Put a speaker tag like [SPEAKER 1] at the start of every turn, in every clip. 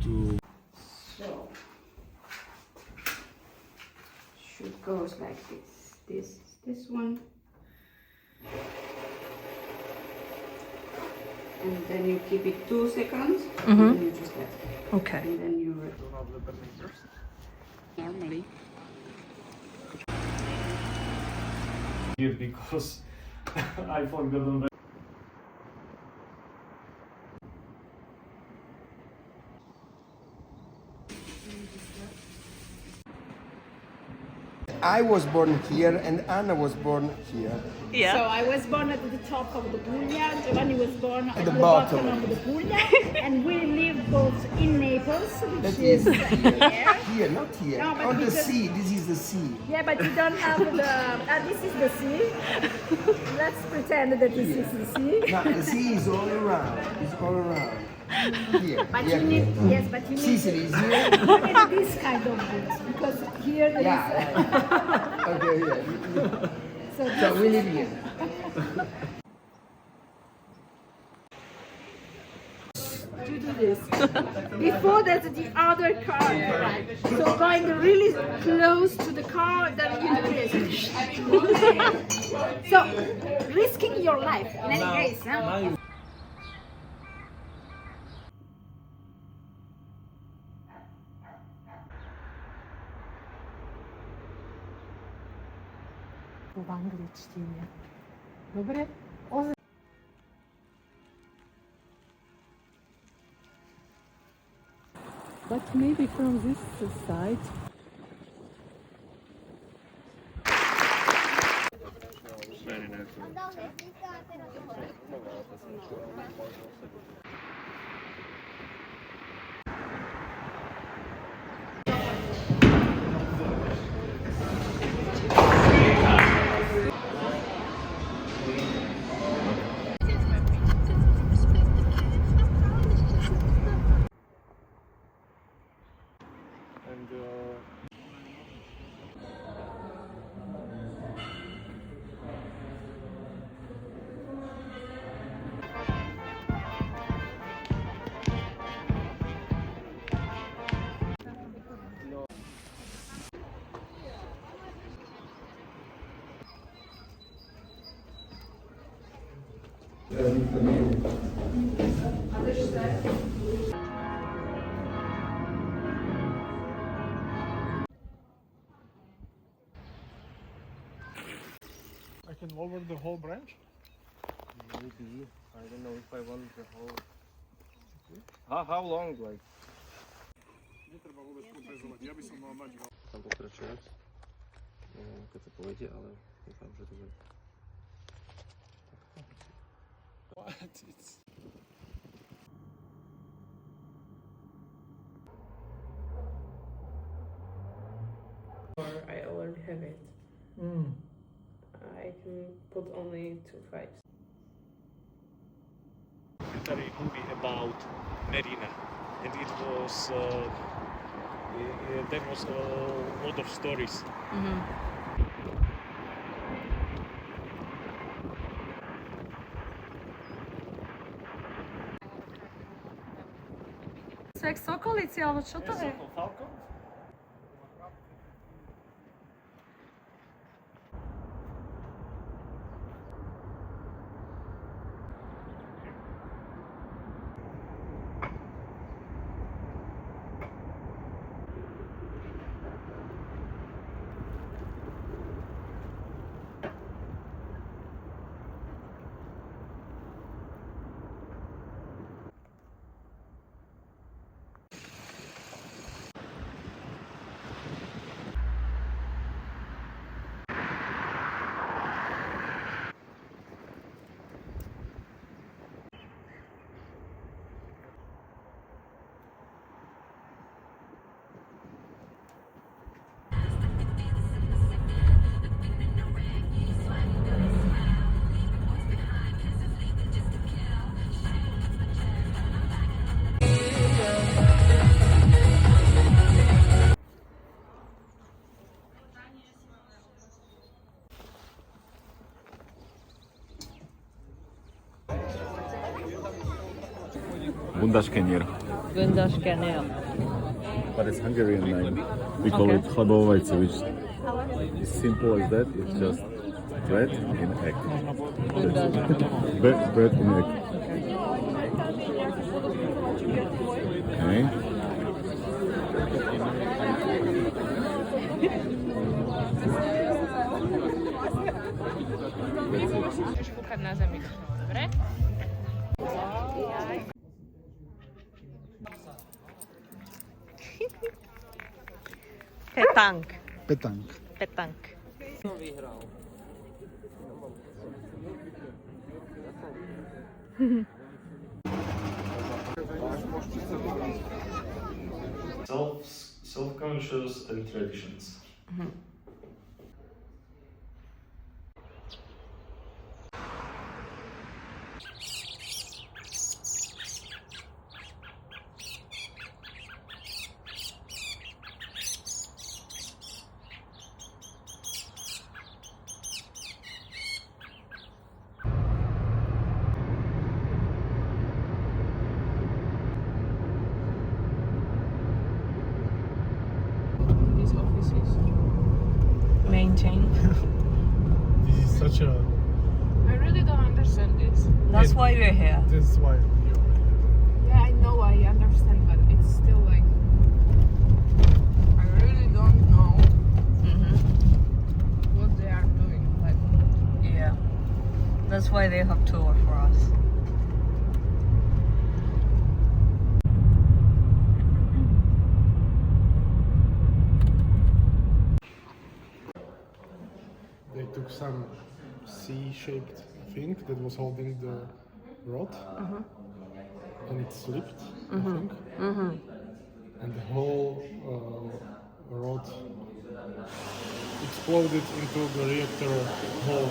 [SPEAKER 1] to.
[SPEAKER 2] So should goes like this. This one, and then you keep it 2 seconds, and then you just let it.
[SPEAKER 3] Okay.
[SPEAKER 2] And then you normally.
[SPEAKER 4] Here because I forgot.
[SPEAKER 1] I was born here and Anna was born here.
[SPEAKER 3] Yeah.
[SPEAKER 5] So I was born at the top of the Puglia, Giovanni was born at the
[SPEAKER 1] bottom.
[SPEAKER 5] bottom of the Puglia, and we live both in Naples, which
[SPEAKER 1] That
[SPEAKER 5] is
[SPEAKER 1] is
[SPEAKER 5] here.
[SPEAKER 1] here, not here.
[SPEAKER 5] No, but
[SPEAKER 1] On the
[SPEAKER 5] because-
[SPEAKER 1] sea, this is the sea.
[SPEAKER 5] Yeah, but you don't have the. This is the sea. Let's pretend that this is the sea.
[SPEAKER 1] No, the sea is all around. It's all around. Here.
[SPEAKER 5] But
[SPEAKER 1] here.
[SPEAKER 5] you need, yes, but you need
[SPEAKER 1] Sicily is here.
[SPEAKER 5] look at this kind of books because here there is.
[SPEAKER 1] Yeah. Okay, yeah.
[SPEAKER 5] So
[SPEAKER 1] So we live here.
[SPEAKER 5] you do this. Before there's the other car, right? So going really close to the car, then you do this. So risking your life in any case. Huh?
[SPEAKER 3] W angličtině. Dobre? But maybe from this side.
[SPEAKER 4] I can lower the whole branch.
[SPEAKER 6] Maybe. I don't know if I want the whole. How long, like? Tam pokračovať. No, keď sa povede, ale dúfam, že to bude.
[SPEAKER 4] What? It's...
[SPEAKER 7] I already have it. I can put only 2 fives.
[SPEAKER 4] documentary movie about Marina, and it was there was a lot of stories.
[SPEAKER 3] Svek sokolici, ali čo to je?
[SPEAKER 4] Falcon?
[SPEAKER 8] Bundaskenier. Göndaşkenel.
[SPEAKER 9] But it's Hungarian name. We call it chlebovajce, which is simple as that. It's just bread in egg. Bread in egg. Okay.
[SPEAKER 8] Kúkať na zemi. Dobre? Petank.
[SPEAKER 1] Petank.
[SPEAKER 8] Petank.
[SPEAKER 4] Self-conscious and traditions.
[SPEAKER 7] These offices.
[SPEAKER 8] Maintain.
[SPEAKER 1] This is such a.
[SPEAKER 7] I really don't understand this.
[SPEAKER 8] That's why we're here.
[SPEAKER 1] That's why.
[SPEAKER 7] Yeah, I know, I understand, but it's still like. I really don't know what they are doing. Like,
[SPEAKER 8] Yeah. That's why they have tour for us.
[SPEAKER 1] They took some C-shaped thing that was holding the rod, and it slipped, I think, and the whole rod exploded into the reactor hole.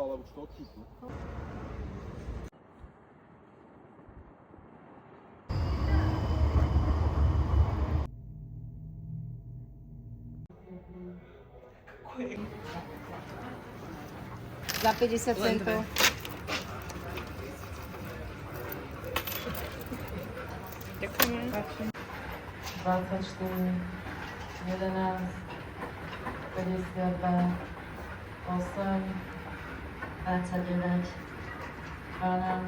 [SPEAKER 9] Ale už to odchytnu.
[SPEAKER 5] Za 50 centov.
[SPEAKER 7] Ďakujeme.
[SPEAKER 8] 24, 11, 52, 8, 29, 12,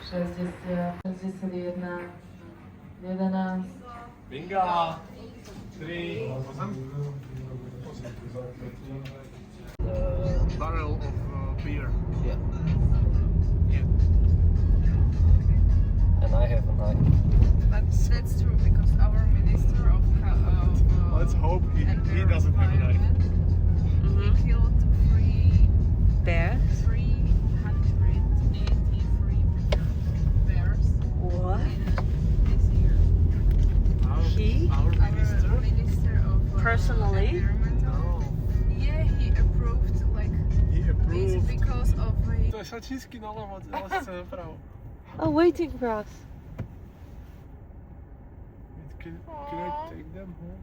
[SPEAKER 8] 60, 61, 11.
[SPEAKER 4] Binga! 3.
[SPEAKER 1] Barrel of beer.
[SPEAKER 6] Yeah.
[SPEAKER 1] Yeah.
[SPEAKER 6] And I have a knife.
[SPEAKER 7] But that's true because our minister of
[SPEAKER 1] Let's hope he doesn't have a knife.
[SPEAKER 7] killed three
[SPEAKER 8] Bears?
[SPEAKER 7] 383 bears
[SPEAKER 8] What?
[SPEAKER 7] this year.
[SPEAKER 8] He?
[SPEAKER 1] Our minister?
[SPEAKER 7] Our minister of
[SPEAKER 8] Personally?
[SPEAKER 7] environmental. Yeah, he approved like
[SPEAKER 1] He
[SPEAKER 7] this
[SPEAKER 1] approved.
[SPEAKER 7] because of
[SPEAKER 1] To je sačísky naľavo, zase napravo.
[SPEAKER 8] Oh, waiting for us.
[SPEAKER 1] Can I take them home?